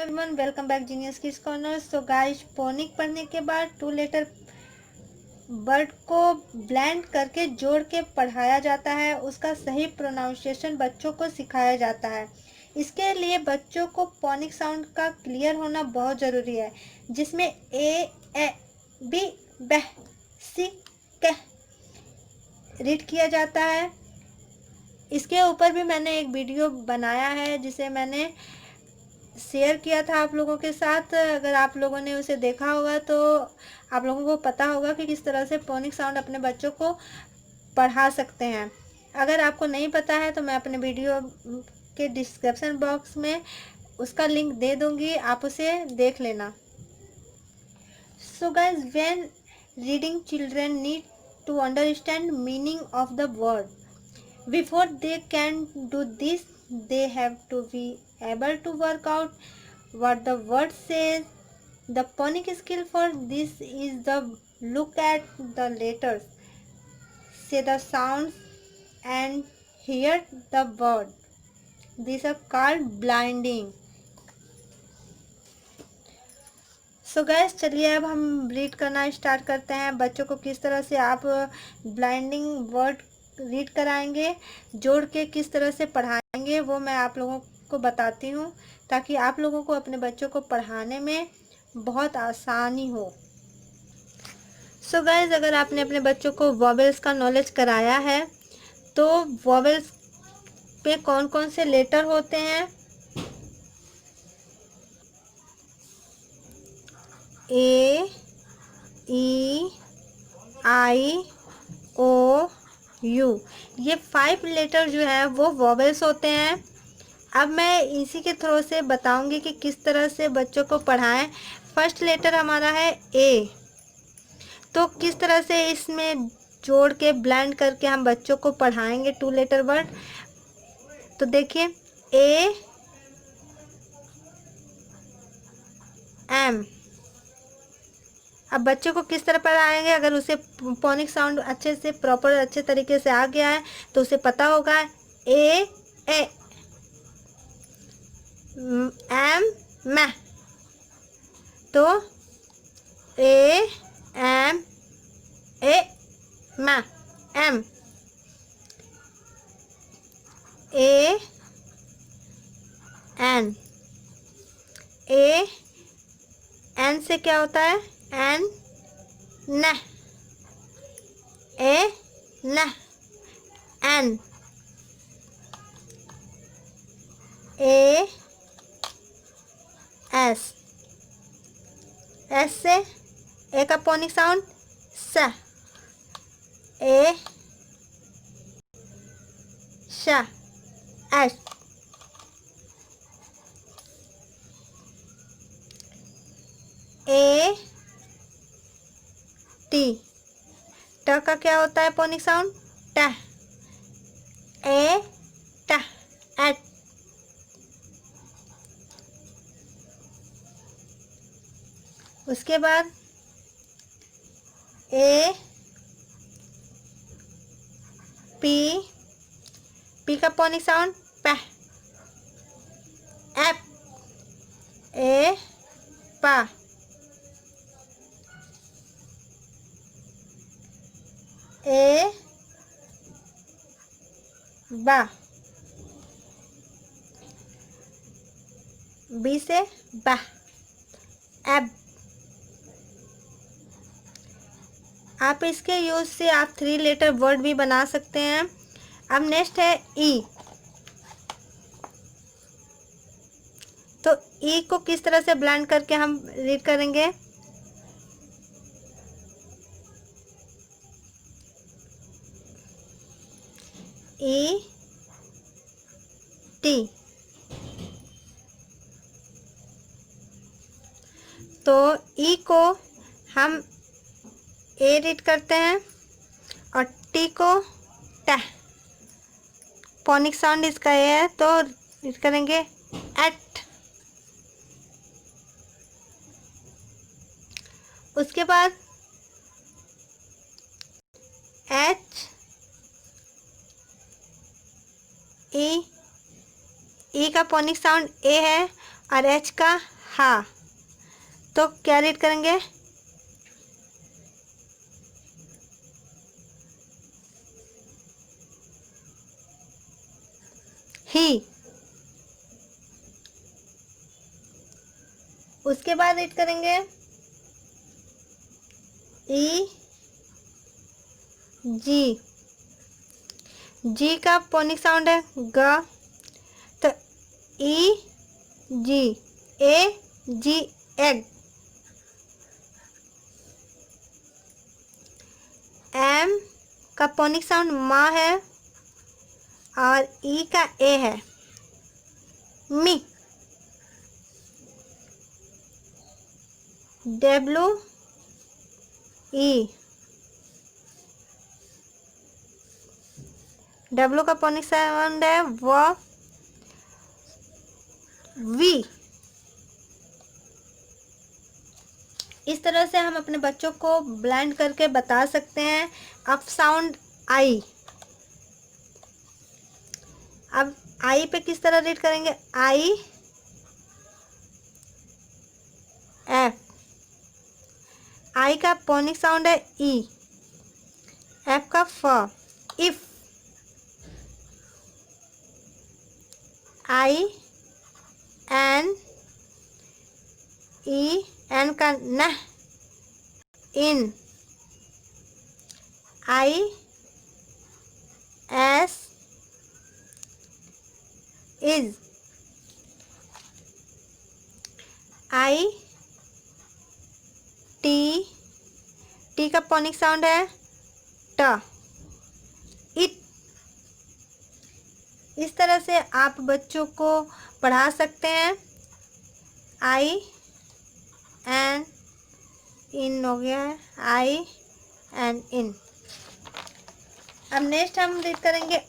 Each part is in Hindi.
Everyone, welcome back genius kids corner. So guys, phonic पढ़ने के बाद 2 लेटर वर्ड को ब्लेंड करके जोड़ के पढ़ाया जाता है। उसका सही प्रोनाउंसिएशन बच्चों को सिखाया जाता है। इसके लिए बच्चों को फोनिक साउंड का क्लियर होना बहुत ज़रूरी है, जिसमें ए बी बह सी कह रीड किया जाता है। इसके ऊपर भी मैंने एक वीडियो बनाया है, जिसे मैंने शेयर किया था आप लोगों के साथ। अगर आप लोगों ने उसे देखा होगा तो आप लोगों को पता होगा कि किस तरह से फोनिक साउंड अपने बच्चों को पढ़ा सकते हैं। अगर आपको नहीं पता है तो मैं अपने वीडियो के डिस्क्रिप्शन बॉक्स में उसका लिंक दे दूंगी, आप उसे देख लेना। So guys, when reading children need to understand meaning of the word. Before they can do this, they have to be able to work out what the word says. The phonic skill for this is the look at the letters, say the sounds, and hear the word. These are called blinding. So gas, चलिए अब हम रीड करना स्टार्ट करते हैं। बच्चों को किस तरह से आप ब्लाइंडिंग वर्ड रीड कराएंगे, जोड़ के किस तरह से पढ़ाएंगे, वो मैं आप लोगों को बताती हूँ, ताकि आप लोगों को अपने बच्चों को पढ़ाने में बहुत आसानी हो। सो गैस, अगर आपने अपने बच्चों को वॉवेल्स का नॉलेज कराया है तो वॉवेल्स पे कौन कौन से लेटर होते हैं? ए, ई, आई, ओ, यू, ये 5 लेटर जो है वो वॉवेल्स होते हैं। अब मैं इसी के थ्रू से बताऊंगी कि किस तरह से बच्चों को पढ़ाएं। फर्स्ट लेटर हमारा है ए, तो किस तरह से इसमें जोड़ के ब्लेंड करके हम बच्चों को पढ़ाएंगे 2 लेटर वर्ड। तो देखिए, ए एम। अब बच्चों को किस तरह पढ़ाएंगे? अगर उसे फोनिक साउंड अच्छे से प्रॉपर अच्छे तरीके से आ गया है तो उसे पता होगा ए एम मैं, तो ए एम ए मैं M. A N, A N से क्या होता है? एन न, ए न, एन। ए एस, एस से ए का फोनिक साउंड स, ए श, एस। ए टी, ट का क्या होता है फोनिक साउंड? ट, ए ट, एट। उसके बाद ए पी, पी का फोनिक साउंड प, एप, ए पा, ए बा, बी से बा, एब। आप इसके यूज से आप 3 लेटर वर्ड भी बना सकते हैं। अब नेक्स्ट है ई। तो ई को किस तरह से ब्लेंड करके हम रीड करेंगे? ई टी, तो ई को हम ए रीड करते हैं और टी को ट। फोनिक साउंड इसका ए है तो रीड करेंगे एट। उसके बाद एच ई, ई का फोनिक साउंड ए है और एच का हा, तो क्या रीड करेंगे? ही। उसके बाद रीड करेंगे ई जी। जी का फोनिक साउंड है ग, तो E G. A G egg. M का फोनिक साउंड माँ है और ई का ए है मी। W E. डब्ल्यू का फोनिक साउंड है व वी। इस तरह से हम अपने बच्चों को ब्लेंड करके बता सकते हैं। अब साउंड आई। अब आई पे किस तरह रीड करेंगे? I F. आई का फोनिक साउंड है ई। एफ का फ। If. I N E. N का न। In. I S is. I T. T का फोनिक साउंड है ट। इट। इस तरह से आप बच्चों को पढ़ा सकते हैं। आई एन इन हो गया है, आई एन इन। अब नेक्स्ट हम रीड करेंगे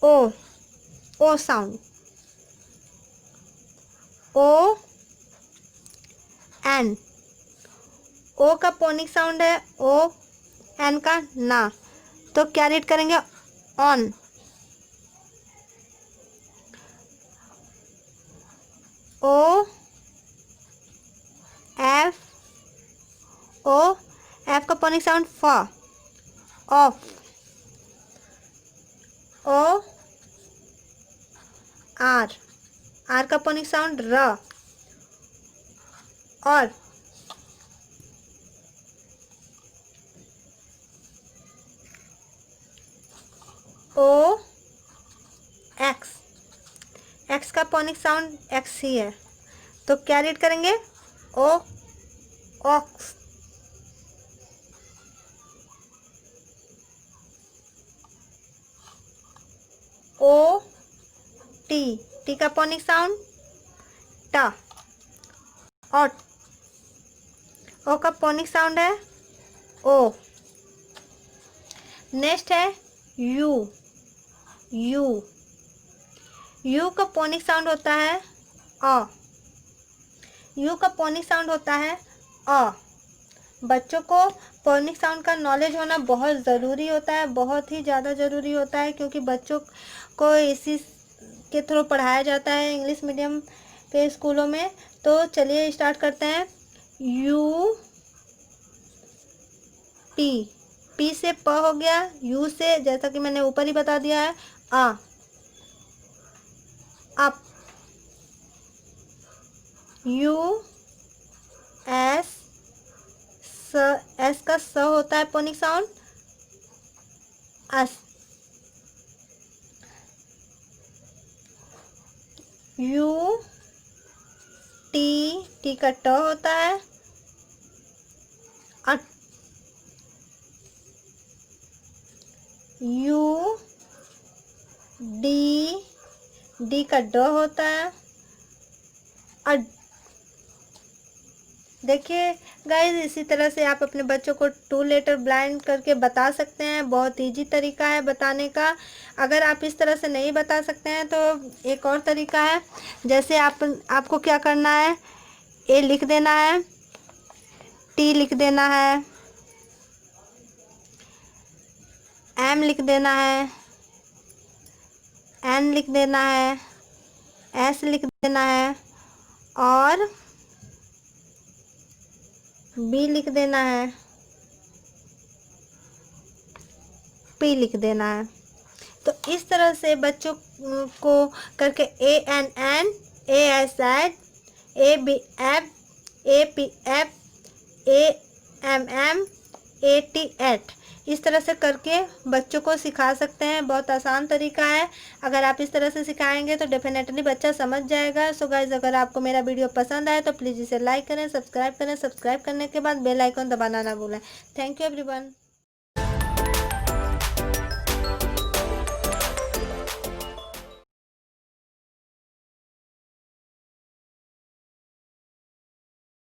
ओ। ओ साउंड। O N. ओ का फोनिक साउंड है ओ। एन का ना, तो क्या रीड करेंगे? On. O F. O F का फोनिक साउंड फ। ऑफ। O R. आर का फोनिक साउंड र। और। O X. एक्स का फोनिक साउंड एक्स ही है, तो क्या रीड करेंगे? O ox. O T. T का फोनिक साउंड टा। और ओ का फोनिक साउंड है ओ। नेक्स्ट है यू। यू। यू का फोनिक साउंड होता है अ। यू का फोनिक साउंड होता है अ। बच्चों को फोनिक साउंड का नॉलेज होना बहुत ज़रूरी होता है, बहुत ही ज़्यादा ज़रूरी होता है, क्योंकि बच्चों को इसी के थ्रू पढ़ाया जाता है इंग्लिश मीडियम के स्कूलों में। तो चलिए स्टार्ट करते हैं। U P. पी से प हो गया। यू से, जैसा कि मैंने ऊपर ही बता दिया है, आ। अप। U S. स। एस का स होता है फोनिक साउंड अस। U T. टी का ट होता है अट। U D. डी का ड होता है अड। देखिए गाइस, इसी तरह से आप अपने बच्चों को टू लेटर ब्लाइंड करके बता सकते हैं। बहुत इजी तरीका है बताने का। अगर आप इस तरह से नहीं बता सकते हैं तो एक और तरीका है। जैसे आपको क्या करना है, ए लिख देना है, टी लिख देना है, एम लिख देना है, एन लिख देना है, एस लिख देना है, और बी लिख देना है, पी लिख देना है। तो इस तरह से बच्चों को करके ANN, ASZ, ABF, APF, AMM, ATH इस तरह से करके बच्चों को सिखा सकते हैं। बहुत आसान तरीका है। अगर आप इस तरह से सिखाएंगे तो डेफिनेटली बच्चा समझ जाएगा। सो गाइज, अगर आपको मेरा वीडियो पसंद आए तो प्लीज़ इसे लाइक करें, सब्सक्राइब करें। सब्सक्राइब करने के बाद बेल आइकन दबाना ना भूलें। Thank you everyone.